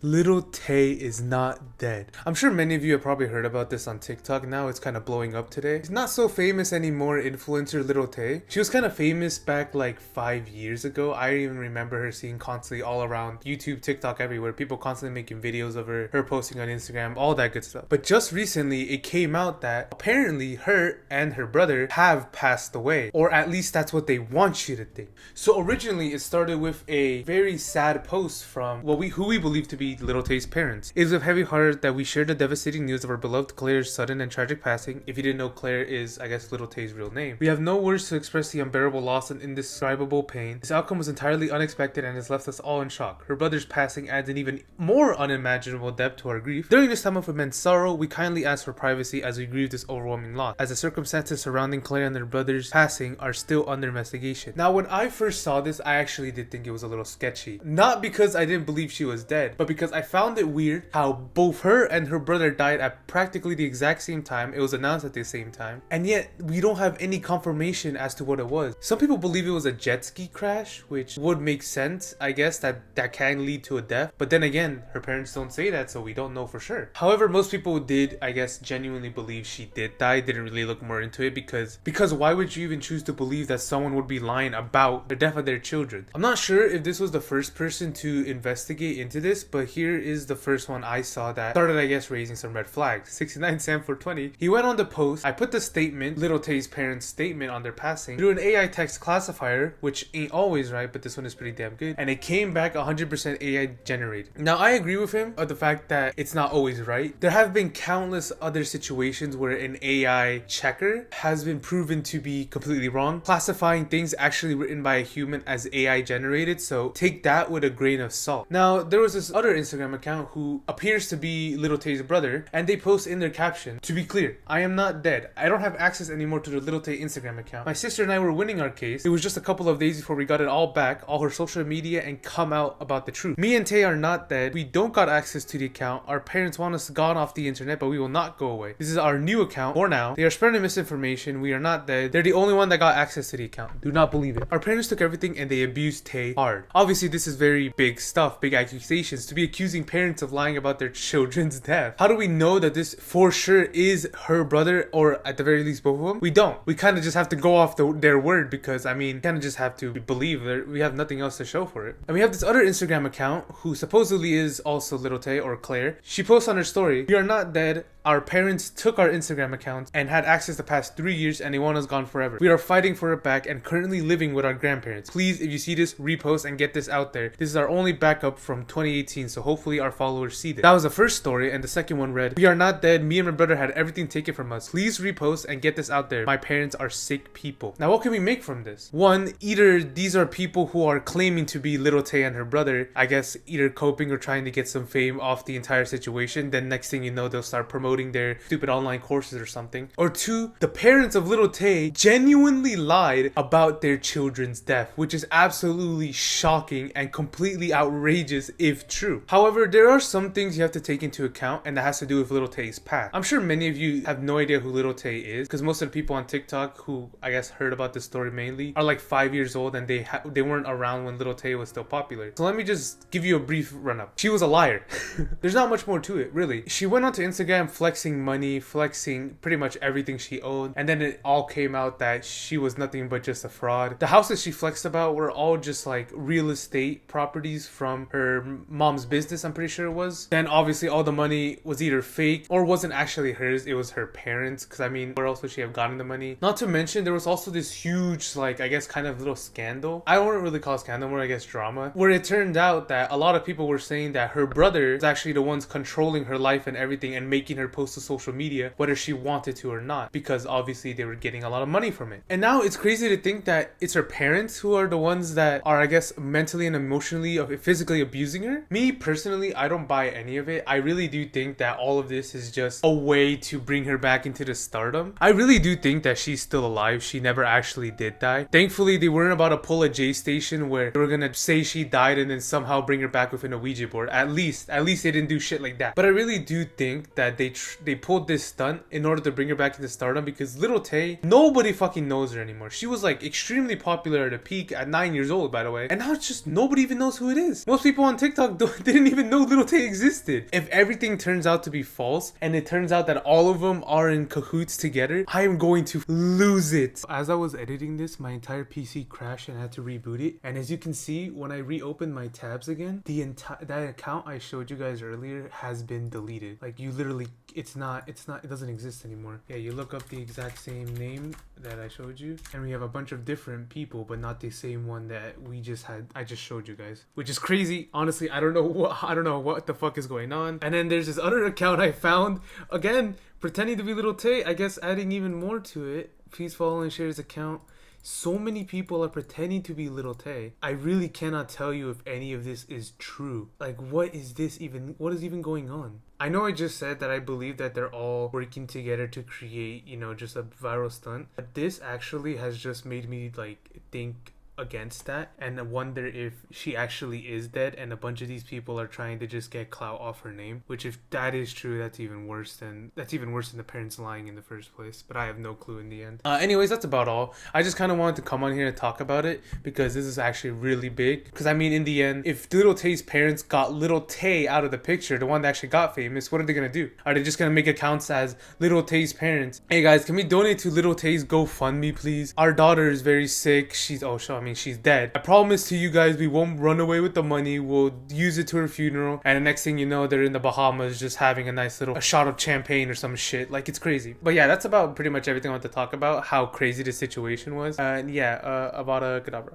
Lil Tay is not dead. I'm sure many of you have probably heard about this on TikTok. Now it's kind of blowing up today. She's not so famous anymore, influencer Lil Tay. She was kind of famous back like 5 years ago. I even remember her seeing constantly all around YouTube, TikTok, everywhere. People constantly making videos of her posting on Instagram, all that good stuff. But just recently, it came out that apparently her and her brother have passed away. Or at least that's what they want you to think. So originally, it started with a very sad post from who we believe to be Lil Tay's parents. It is with heavy heart that we share the devastating news of our beloved Claire's sudden and tragic passing. If you didn't know, Claire is, I guess, Lil Tay's real name. We have no words to express the unbearable loss and indescribable pain. This outcome was entirely unexpected and has left us all in shock. Her brother's passing adds an even more unimaginable depth to our grief. During this time of immense sorrow, we kindly ask for privacy as we grieve this overwhelming loss, as the circumstances surrounding Claire and their brother's passing are still under investigation. Now, when I first saw this, I actually did think it was a little sketchy. Not because I didn't believe she was dead, but because I found it weird how both her and her brother died at practically the exact same time. It was announced at the same time, and yet we don't have any confirmation as to what it was. Some people believe it was a jet ski crash, which would make sense, I guess, that can lead to a death. But then again, her parents don't say that, so we don't know for sure. However, most people did, I guess, genuinely believe she did die. Didn't really look more into it because why would you even choose to believe that someone would be lying about the death of their children? I'm not sure if this was the first person to investigate into this, but here is the first one I saw that started, I guess, raising some red flags. 69 Sam for 20. He went on the post. I put the statement, Lil Tay's parents' statement on their passing, through an AI text classifier, which ain't always right, but this one is pretty damn good. And it came back 100% AI generated. Now, I agree with him of the fact that it's not always right. There have been countless other situations where an AI checker has been proven to be completely wrong, classifying things actually written by a human as AI generated. So take that with a grain of salt. Now, there was this other Instagram account who appears to be Lil Tay's brother, and they post in their caption, "To be clear, I am not dead. I don't have access anymore to the Lil Tay Instagram account. My sister and I were winning our case. It was just a couple of days before we got it all back, all her social media, and come out about the truth. Me and Tay are not dead. We don't got access to the account. Our parents want us gone off the internet, but we will not go away. This is our new account for now. They are spreading misinformation. We are not dead. They're the only one that got access to the account. Do not believe it. Our parents took everything and they abused Tay hard." Obviously, this is very big stuff, big accusations, to be accusing parents of lying about their children's death. How do we know that this for sure is her brother, or at the very least both of them? We don't. We kind of just have to go off their word because, I mean, kind of just have to believe that we have nothing else to show for it. And we have this other Instagram account who supposedly is also Lil Tay or Claire. She posts on her story, "We are not dead. Our parents took our Instagram accounts and had access the past 3 years and they want us gone forever. We are fighting for it back and currently living with our grandparents. Please, if you see this, repost and get this out there. This is our only backup from 2018, so hopefully our followers see this." That was the first story, and the second one read, "We are not dead. Me and my brother had everything taken from us. Please repost and get this out there. My parents are sick people." Now, what can we make from this? One, either these are people who are claiming to be Lil Tay and her brother, I guess either coping or trying to get some fame off the entire situation. Then next thing you know, they'll start promoting their stupid online courses or something. Or two, the parents of Lil Tay genuinely lied about their children's death, which is absolutely shocking and completely outrageous if true. However, there are some things you have to take into account, and that has to do with Lil Tay's past. I'm sure many of you have no idea who Lil Tay is, because most of the people on TikTok who, I guess, heard about this story mainly are like 5 years old, and they weren't around when Lil Tay was still popular. So let me just give you a brief run-up. She was a liar. There's not much more to it, really. She went onto Instagram flexing money, flexing pretty much everything she owned, and then it all came out that she was nothing but just a fraud. The houses she flexed about were all just like real estate properties from her mom's business, I'm pretty sure it was. Then obviously all the money was either fake or wasn't actually hers, it was her parents, because I mean, where else would she have gotten the money? Not to mention there was also this huge, like, I guess kind of little scandal. I wouldn't really call it scandal, more I guess drama, where it turned out that a lot of people were saying that her brother is actually the ones controlling her life and everything and making her post to social media whether she wanted to or not, because obviously they were getting a lot of money from it. And now it's crazy to think that it's her parents who are the ones that are, I guess, mentally and emotionally or physically abusing her. Me personally, I don't buy any of it. I really do think that all of this is just a way to bring her back into the stardom. I really do think that she's still alive. She never actually did die. Thankfully, they weren't about to pull a J Station where they were gonna say she died and then somehow bring her back within a Ouija board. At least they didn't do shit like that. But I really do think that they pulled this stunt in order to bring her back into stardom, because Lil Tay, nobody fucking knows her anymore. She was like extremely popular at a peak at 9 years old, by the way, and now it's just nobody even knows who it is. Most people on TikTok didn't didn't even know Lil Tay existed. If everything turns out to be false and it turns out that all of them are in cahoots together, I am going to lose it. As I was editing this, my entire PC crashed and I had to reboot it. And as you can see, when I reopened my tabs again, that account I showed you guys earlier has been deleted. Like, you literally, it doesn't exist anymore. Yeah, you look up the exact same name that I showed you, and we have a bunch of different people, but not the same one that I just showed you guys, which is crazy. Honestly, I don't know what the fuck is going on. And then there's this other account I found, again, pretending to be Lil Tay, I guess adding even more to it. Please follow and share his account. So many people are pretending to be Lil Tay. I really cannot tell you if any of this is true. Like, what is even going on? I know I just said that I believe that they're all working together to create, just a viral stunt. But this actually has just made me, like, think against that and wonder if she actually is dead and a bunch of these people are trying to just get clout off her name, which, if that is true, that's even worse than the parents lying in the first place. But I have no clue in the end. Anyways, that's about all. I just kind of wanted to come on here and talk about it because this is actually really big. Because I mean, in the end, if Lil Tay's parents got Lil Tay out of the picture, the one that actually got famous, what are they gonna do? Are they just gonna make accounts as Lil Tay's parents? Hey guys, can we donate to Lil Tay's GoFundMe, please? Our daughter is very sick. She's dead. I promise to you guys, we won't run away with the money. We'll use it to her funeral. And the next thing you know, they're in the Bahamas just having a shot of champagne or some shit. Like, it's crazy. But yeah, that's about pretty much everything I want to talk about. How crazy the situation was. And yeah, about a Kadabra.